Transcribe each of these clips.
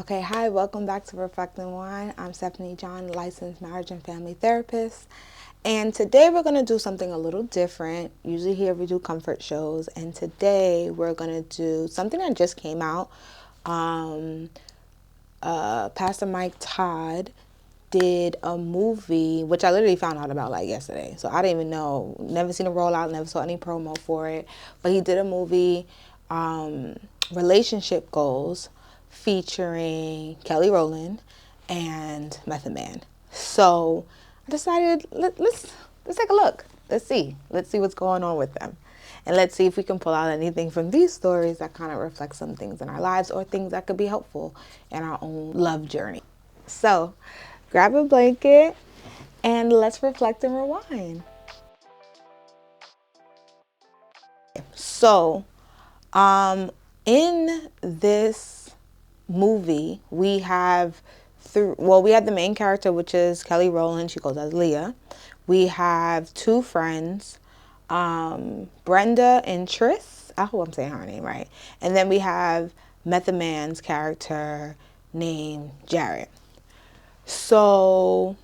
Okay, hi, welcome back to Reflect and Wine. I'm Stephanie John, licensed marriage and family therapist. And today we're going to do something a little different. Usually here we do comfort shows, and today we're going to do something that just came out. Pastor Mike Todd did a movie, which I literally found out about like yesterday. So I didn't even know, never seen a rollout, never saw any promo for it. But he did a movie, Relationship Goals, featuring Kelly Rowland and Method Man. So I decided let's take a look. Let's see what's going on with them. And let's see if we can pull out anything from these stories that kind of reflect some things in our lives or things that could be helpful in our own love journey. So grab a blanket and let's reflect and rewind. So, in this movie, we have the main character, which is Kelly Rowland. She goes as Leah. We have two friends, Brenda and Tris. I hope I'm saying her name right. And then we have Method Man's character named Jared. So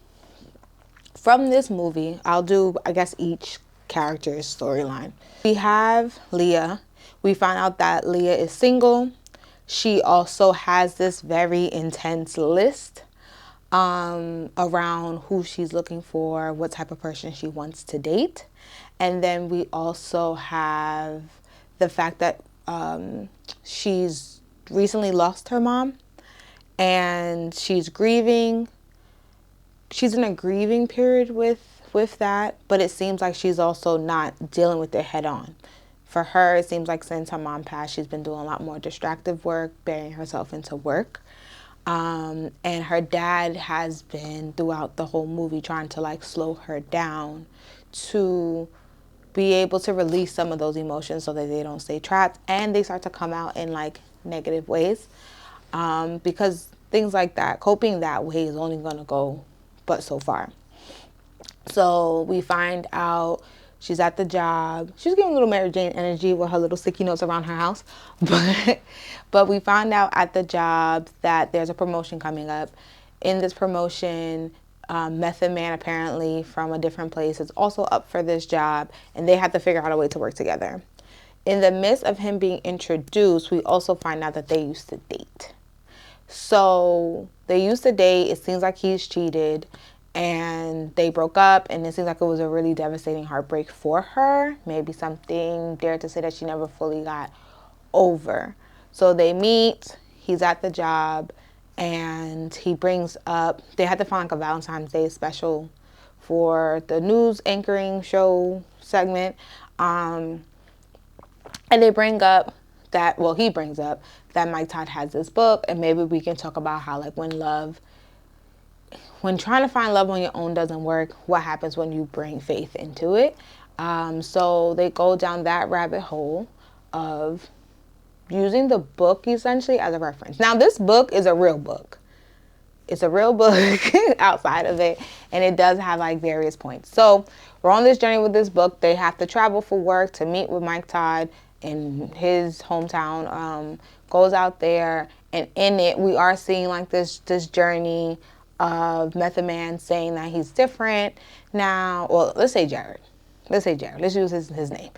from this movie, I'll do, I guess, each character's storyline. We have Leah. We find out that Leah is single. She also has this very intense list around who she's looking for, what type of person she wants to date. And then we also have the fact that she's recently lost her mom and she's grieving. She's in a grieving period with that, but it seems like she's also not dealing with it head on. For her, it seems like since her mom passed, she's been doing a lot more distractive work, burying herself into work. And her dad has been throughout the whole movie trying to like slow her down to be able to release some of those emotions so that they don't stay trapped and they start to come out in like negative ways. Because things like that, coping that way is only going to go but so far. So we find out she's at the job. She's giving a little Mary Jane energy with her little sticky notes around her house. But we find out at the job that there's a promotion coming up. In this promotion, Method Man, apparently from a different place, is also up for this job, and they have to figure out a way to work together. In the midst of him being introduced, we also find out that they used to date. So they used to date. It seems like he's cheated and they broke up, and it seems like it was a really devastating heartbreak for her. Maybe something, dare to say, that she never fully got over. So they meet, he's at the job, and he brings up, they had to find like a Valentine's Day special for the news anchoring show segment. And they bring up that, well, he brings up that Mike Todd has this book, and maybe we can talk about how, like, when trying to find love on your own doesn't work, what happens when you bring faith into it. So they go down that rabbit hole of using the book essentially as a reference. Now, this book is a real book. It's a real book outside of it, and it does have like various points. So we're on this journey with this book. They have to travel for work to meet with Mike Todd in his hometown. Goes out there, and in it we are seeing like this journey of Method Man saying that he's different now. Well, let's say Jared. Let's use his name.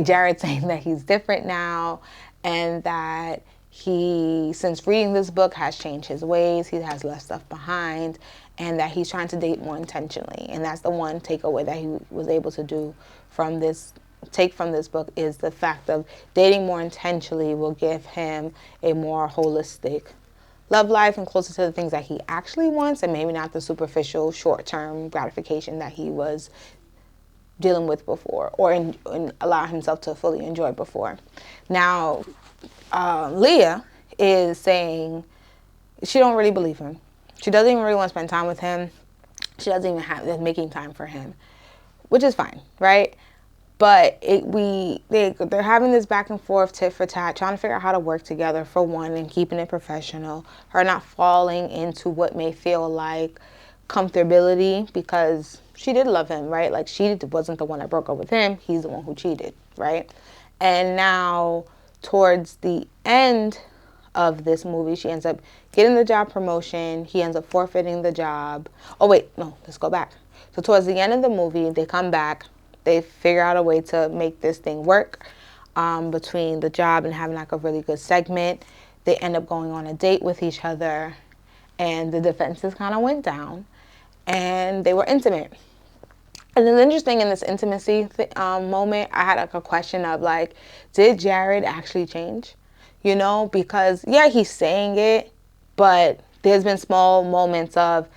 Jared saying that he's different now, and that he, since reading this book, has changed his ways. He has left stuff behind, and that he's trying to date more intentionally. And that's the one takeaway that he was able to do from this book, is the fact of dating more intentionally will give him a more holistic love life and closer to the things that he actually wants, and maybe not the superficial short-term gratification that he was dealing with before, or allow himself to fully enjoy before. Now, Leah is saying she don't really believe him. She doesn't even really want to spend time with him. She doesn't even have making time for him, which is fine, right? But they're having this back and forth, tit for tat, trying to figure out how to work together, for one, and keeping it professional. Her not falling into what may feel like comfortability, because she did love him, right? Like, she wasn't the one that broke up with him. He's the one who cheated, right? And now, towards the end of this movie. She ends up getting the job promotion. He ends up forfeiting the job. Oh, wait, no, let's go back. So towards the end of the movie, they come back. They figure out a way to make this thing work between the job and having like a really good segment. They end up going on a date with each other, and the defenses kind of went down, and they were intimate. And it's interesting in this intimacy moment, I had like a question of like, did Jared actually change? You know, because yeah, he's saying it, but there's been small moments of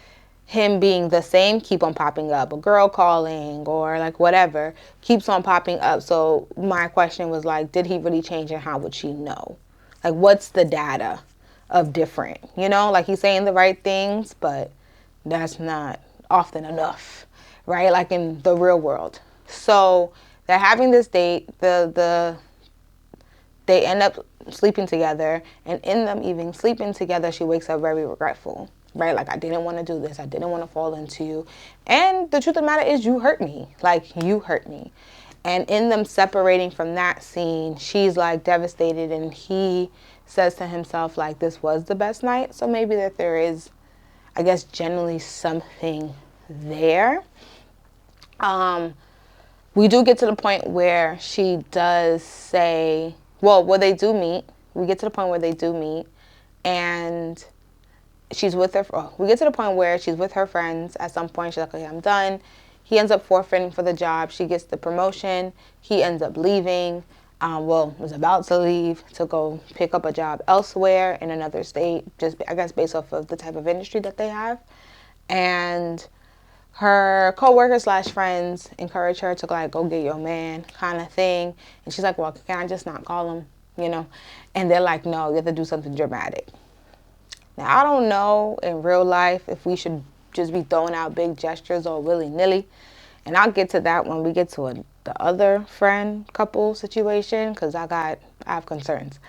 him being the same keep on popping up, a girl calling or like whatever keeps on popping up. So my question was like, did he really change, and how would she know? Like, what's the data of different? You know, like he's saying the right things, but that's not often enough, right? Like in the real world. So they're having this date. They end up sleeping together, and in them even sleeping together, she wakes up very regretful, right? Like, I didn't want to do this. I didn't want to fall into you. And the truth of the matter is, you hurt me. Like, you hurt me. And in them separating from that scene, she's like devastated, and he says to himself, like, this was the best night. So maybe that there is, I guess, generally something there. We do get to the point where she does say, well, where they do meet. We get to the point where they do meet, and she's with her. We get to the point where she's with her friends. At some point, she's like, okay, I'm done. He ends up forfeiting for the job. She gets the promotion. He ends up leaving. Was about to leave to go pick up a job elsewhere in another state, just I guess based off of the type of industry that they have. And her co-workers / friends encourage her to like go get your man kind of thing. And she's like, well, can I just not call him, you know? And they're like, no, you have to do something dramatic. Now, I don't know in real life if we should just be throwing out big gestures or willy-nilly. And I'll get to that when we get to the other friend couple situation, because I have concerns.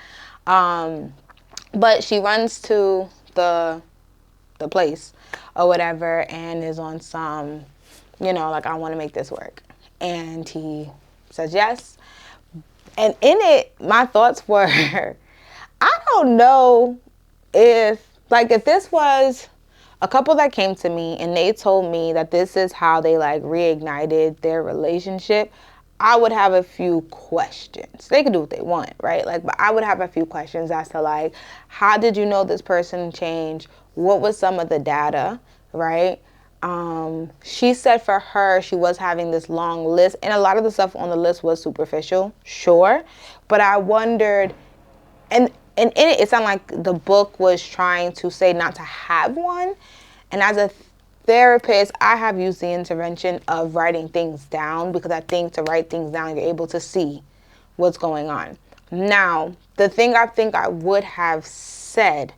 But she runs to the place or whatever and is on some, you know, like, I want to make this work. And he says yes. And in it, my thoughts were, I don't know if this was a couple that came to me and they told me that this is how they like reignited their relationship, I would have a few questions. They can do what they want, right? Like, but I would have a few questions as to like, how did you know this person changed? What was some of the data, right? She said for her, she was having this long list, and a lot of the stuff on the list was superficial, sure. But I wondered, and in it, it sounded like the book was trying to say not to have one. And as a therapist, I have used the intervention of writing things down, because I think to write things down, you're able to see what's going on. Now, the thing I think I would have said,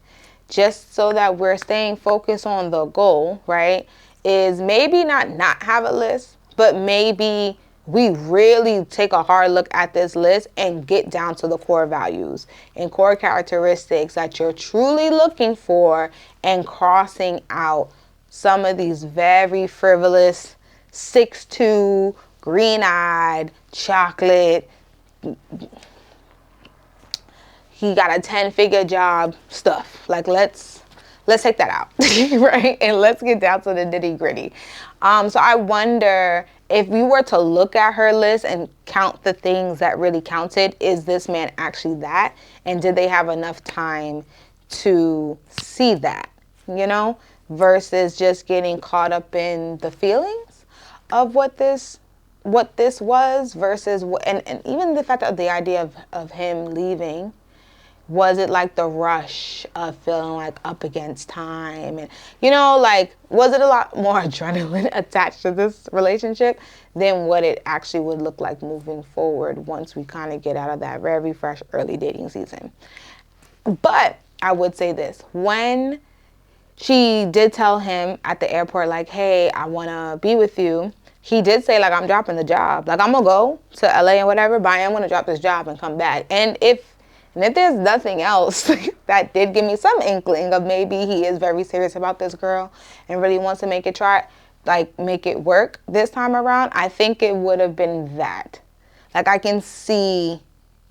just so that we're staying focused on the goal, right, is maybe not have a list, but maybe we really take a hard look at this list and get down to the core values and core characteristics that you're truly looking for, and crossing out some of these very frivolous 6'2", green-eyed, chocolate, he got a 10-figure job stuff. Like, let's take that out, right? And let's get down to the nitty-gritty. So I wonder if we were to look at her list and count the things that really counted, is this man actually that? And did they have enough time to see that, you know, versus just getting caught up in the feelings of what this was, versus, and even the fact of the idea of him leaving. Was it like the rush of feeling like up against time? And, you know, like, was it a lot more adrenaline attached to this relationship than what it actually would look like moving forward once we kind of get out of that very fresh early dating season? But I would say this. When she did tell him at the airport, like, hey, I want to be with you, he did say, like, I'm dropping the job. Like, I'm going to go to LA and whatever, but I am going to drop this job and come back. And if there's nothing else, that did give me some inkling of maybe he is very serious about this girl and really wants to make it work this time around, I think it would have been that. Like, I can see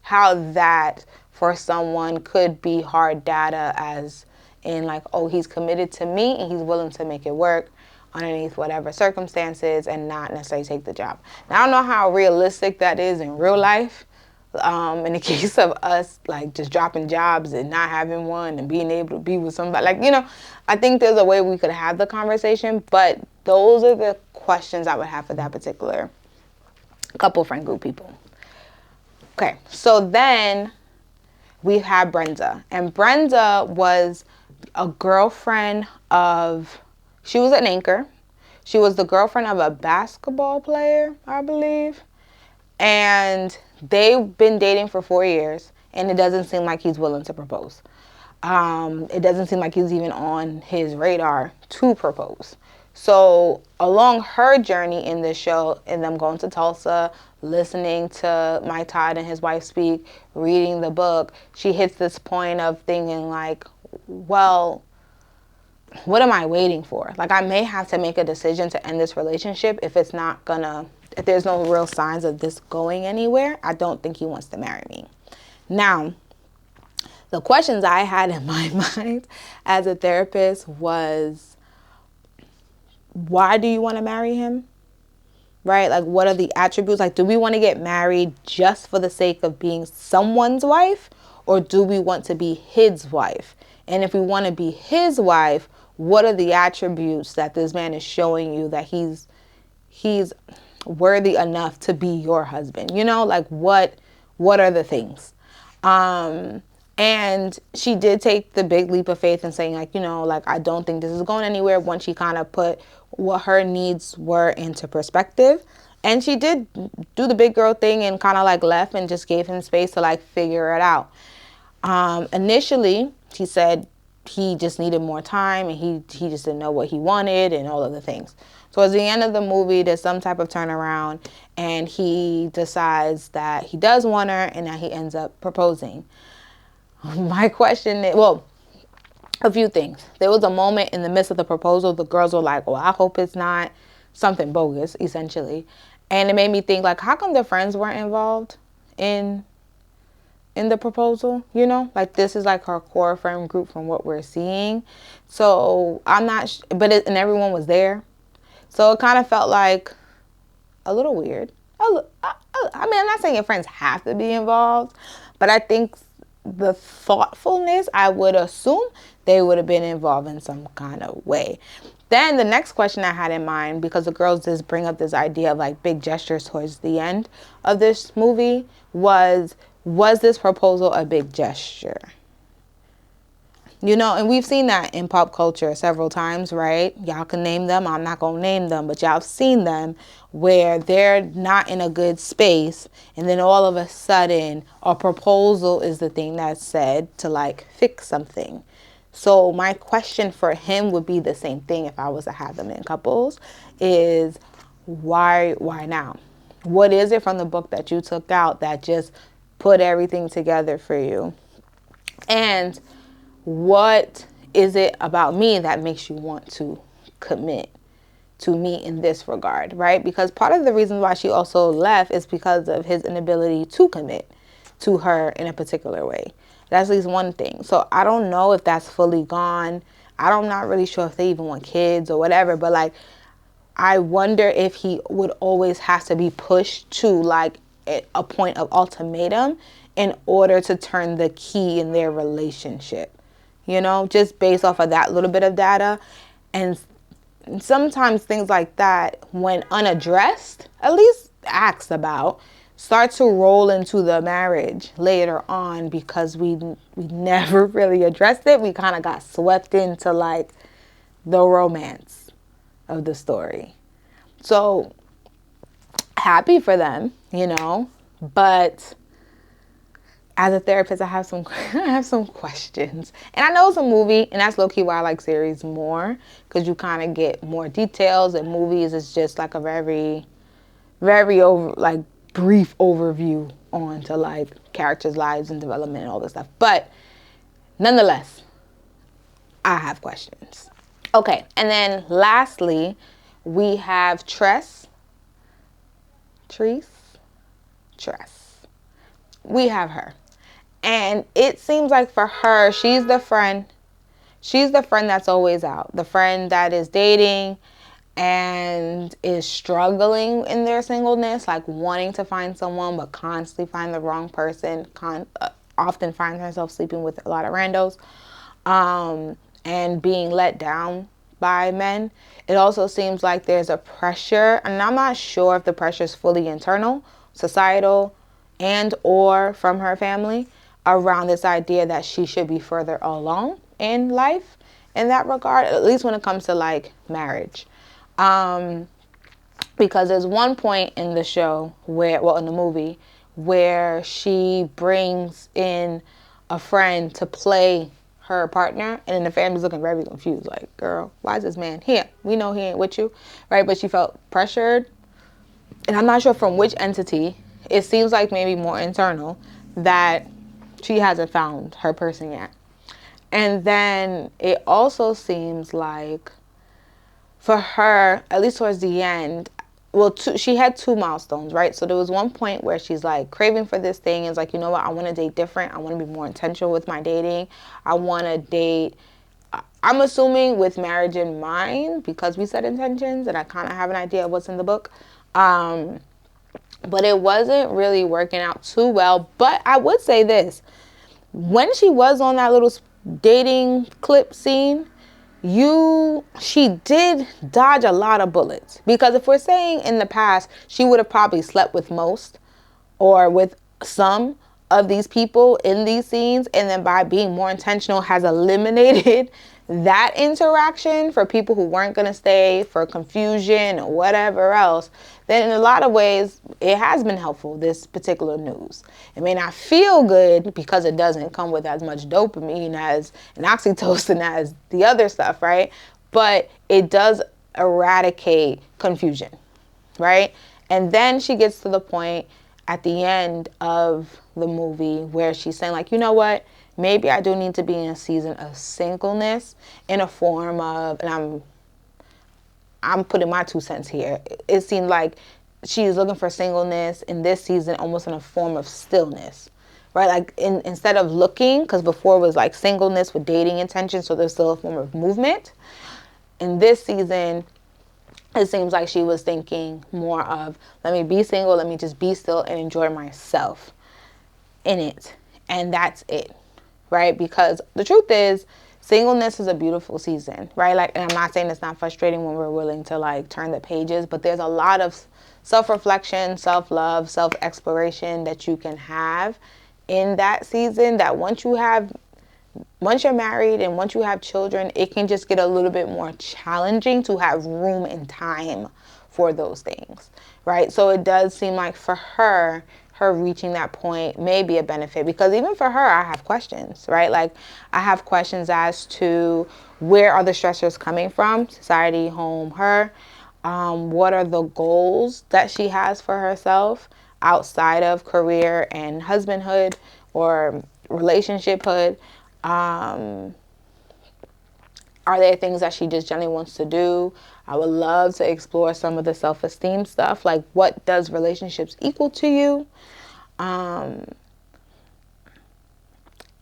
how that for someone could be hard data, as in like, oh, he's committed to me and he's willing to make it work underneath whatever circumstances and not necessarily take the job. Now, I don't know how realistic that is in real life. In the case of us, like just dropping jobs and not having one and being able to be with somebody, like, I think there's a way we could have the conversation, but those are the questions I would have for that particular couple friend group people. Okay, so then we have Brenda, and Brenda was a girlfriend of, she was an anchor. She was the girlfriend of a basketball player, I believe. And they've been dating for 4 years, and it doesn't seem like he's willing to propose. It doesn't seem like he's even on his radar to propose. So along her journey in this show, and them going to Tulsa, listening to Mike Todd and his wife speak, reading the book, she hits this point of thinking like, well, what am I waiting for? Like, I may have to make a decision to end this relationship if there's no real signs of this going anywhere. I don't think he wants to marry me. Now, the questions I had in my mind as a therapist was, why do you want to marry him? Right? Like, what are the attributes? Like, do we want to get married just for the sake of being someone's wife? Or do we want to be his wife? And if we want to be his wife, what are the attributes that this man is showing you that he's worthy enough to be your husband? Like, what are the things? And she did take the big leap of faith and saying like, like, I don't think this is going anywhere, once she kind of put what her needs were into perspective. And she did do the big girl thing and kind of like left and just gave him space to like figure it out. Initially, she said he just needed more time and he just didn't know what he wanted and all of the things. So at the end of the movie, there's some type of turnaround and he decides that he does want her and that he ends up proposing. My question is, well, a few things. There was a moment in the midst of the proposal, the girls were like, well, I hope it's not something bogus, essentially. And it made me think, like, how come their friends weren't involved in the proposal? Like, this is like her core friend group from what we're seeing. So I'm not, and everyone was there. So it kind of felt like a little weird. I mean, I'm not saying your friends have to be involved, but I think the thoughtfulness, I would assume they would have been involved in some kind of way. Then the next question I had in mind, because the girls just bring up this idea of like big gestures towards the end of this movie, was this proposal a big gesture? And we've seen that in pop culture several times, right? Y'all can name them. I'm not going to name them, but y'all have seen them where they're not in a good space. And then all of a sudden, a proposal is the thing that's said to like fix something. So my question for him would be the same thing if I was to have them in couples, is why now? What is it from the book that you took out that just put everything together for you? And what is it about me that makes you want to commit to me in this regard, right? Because part of the reason why she also left is because of his inability to commit to her in a particular way. That's at least one thing. So I don't know if that's fully gone. I'm not really sure if they even want kids or whatever, but like, I wonder if he would always have to be pushed to like a point of ultimatum in order to turn the key in their relationship. Just based off of that little bit of data. And sometimes things like that, when unaddressed, at least asked about, start to roll into the marriage later on because we never really addressed it. We kind of got swept into like the romance of the story. So happy for them, but as a therapist, I have some questions. And I know it's a movie, and that's low-key why I like series more, because you kind of get more details, and movies is just like a very, very brief overview on to like characters' lives and development and all this stuff. But nonetheless, I have questions. Okay, and then lastly, we have Tress. We have her. And it seems like for her, she's the friend. She's the friend that's always out. The friend that is dating and is struggling in their singleness, like wanting to find someone but constantly find the wrong person, often finds herself sleeping with a lot of randos, and being let down by men. It also seems like there's a pressure, and I'm not sure if the pressure is fully internal, societal, and or from her family, around this idea that she should be further along in life in that regard, at least when it comes to like marriage. Because there's one point in the show where, well, in the movie, where she brings in a friend to play her partner, and then the family's looking very confused, like, girl, why is this man here? We know he ain't with you, right? But she felt pressured, and I'm not sure from which entity. It seems like maybe more internal, that she hasn't found her person yet. And then it also seems like for her, at least towards the end, well, she had two milestones, right? So there was one point where she's like craving for this thing. It's like, you know what? I want to date different. I want to be more intentional with my dating. I want to date, I'm assuming with marriage in mind, because we set intentions and I kind of have an idea of what's in the book. But it wasn't really working out too well. But I would say this, when she was on that little dating clip scene, she did dodge a lot of bullets. Because if we're saying in the past, she would have probably slept with most or with some of these people in these scenes, and then by being more intentional has eliminated that interaction for people who weren't going to stay, for confusion or whatever else, then in a lot of ways it has been helpful, this particular news. It may not feel good because it doesn't come with as much dopamine as an oxytocin as the other stuff, right? But it does eradicate confusion, right? And then she gets to the point at the end of the movie where she's saying, like, you know what? Maybe I do need to be in a season of singleness in a form of, and I'm putting my 2 cents here. It seemed like she's looking for singleness in this season almost in a form of stillness, right? Like instead of looking, because before it was like singleness with dating intention, so there's still a form of movement. In this season, it seems like she was thinking more of, let me be single, let me just be still and enjoy myself in it. And that's it, right? Because the truth is, singleness is a beautiful season, right? Like, and I'm not saying it's not frustrating when we're willing to like turn the pages, but there's a lot of self-reflection, self-love, self-exploration that you can have in that season, that once you're married and once you have children, it can just get a little bit more challenging to have room and time for those things, right? So it does seem like for her reaching that point may be a benefit, because even for her, I have questions, right? Like, I have questions as to where are the stressors coming from, society, home, her. What are the goals that she has for herself outside of career and husbandhood or relationshiphood? Are there things that she just generally wants to do? I would love to explore some of the self-esteem stuff, like what does relationships equal to you?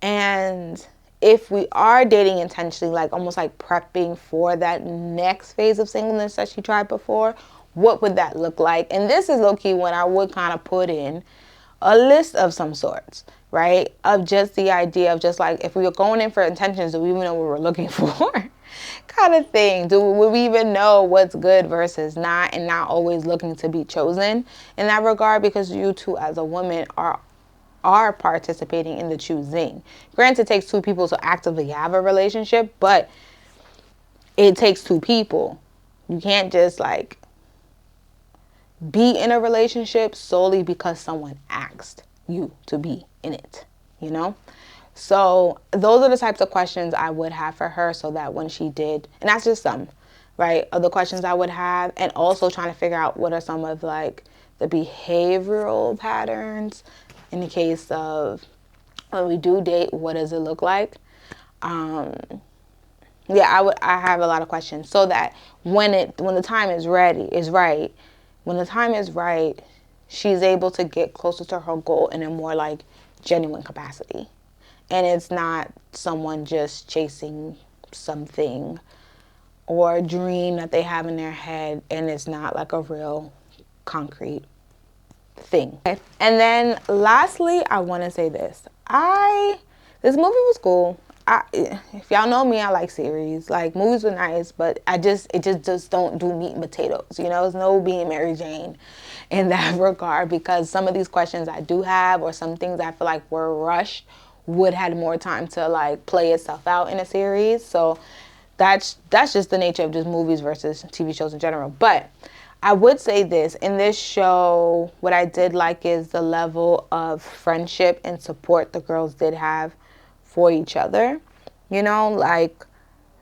And if we are dating intentionally, like almost like prepping for that next phase of singleness that she tried before, what would that look like? And this is low-key when I would kind of put in a list of some sorts, right? Of just the idea of just like, if we were going in for intentions, do we even know what we're looking for? Kind of thing. Would we even know what's good versus not, and not always looking to be chosen in that regard? Because you too, as a woman, are participating in the choosing. Granted, it takes two people to actively have a relationship, but it takes two people. You can't just like be in a relationship solely because someone asked you to be in it, you know? So those are the types of questions I would have for her, so that when she did, and that's just some, right, of the questions I would have, and also trying to figure out what are some of like the behavioral patterns in the case of when we do date, what does it look like? I have a lot of questions, so that when the time is right, when the time is right, she's able to get closer to her goal in a more like genuine capacity. and it's not someone just chasing something or a dream that they have in their head, and it's not like a real concrete thing. Okay. And then lastly, I want to say this. This movie was cool. If y'all know me, I like series. Like, movies were nice, but it just don't do meat and potatoes. You know, there's no being Mary Jane in that regard, because some of these questions I do have, or some things I feel like were rushed, would had more time to like play itself out in a series. So that's just the nature of just movies versus TV shows in general. But I would say this, in this show, what I did like is the level of friendship and support the girls did have for each other. You know, like,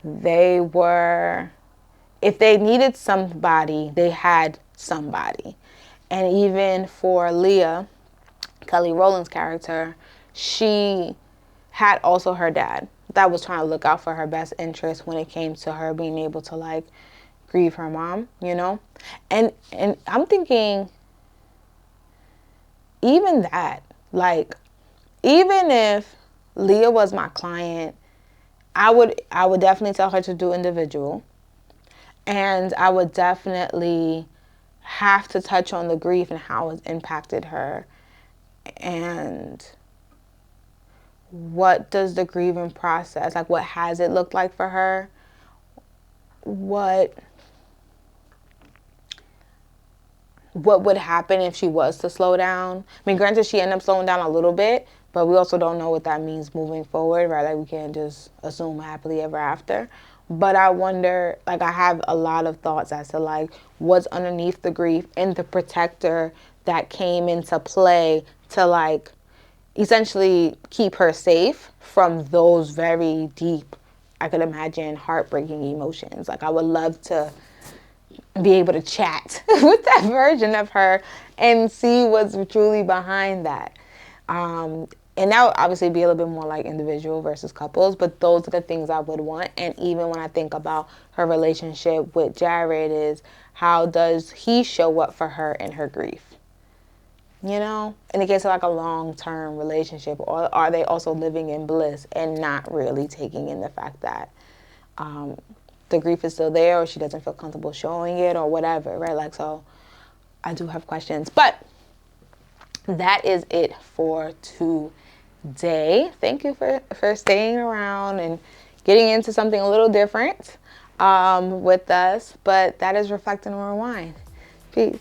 they were, if they needed somebody, they had somebody. And even for Leah, Kelly Rowland's character, she had also her dad that was trying to look out for her best interest when it came to her being able to like grieve her mom, you know? And I'm thinking, even that, like, even if Leah was my client, I would definitely tell her to do individual. And I would definitely have to touch on the grief and how it's impacted her. And what does the grieving process, like, what has it looked like for her? What would happen if she was to slow down? I mean, granted, she ended up slowing down a little bit, but we also don't know what that means moving forward, right? Like, we can't just assume happily ever after. But I wonder, like, I have a lot of thoughts as to like what's underneath the grief and the protector that came into play to like essentially keep her safe from those very deep, I could imagine, heartbreaking emotions. Like, I would love to be able to chat with that version of her and see what's truly behind that. And that would obviously be a little bit more like individual versus couples, but those are the things I would want. And even when I think about her relationship with Jared, is how does he show up for her in her grief? You know, in the case of like a long-term relationship, or are they also living in bliss and not really taking in the fact that the grief is still there, or she doesn't feel comfortable showing it, or whatever, right? Like, so I do have questions, but that is it for today. Thank you for staying around and getting into something a little different with us, but that is Reflect and Rewind. Peace.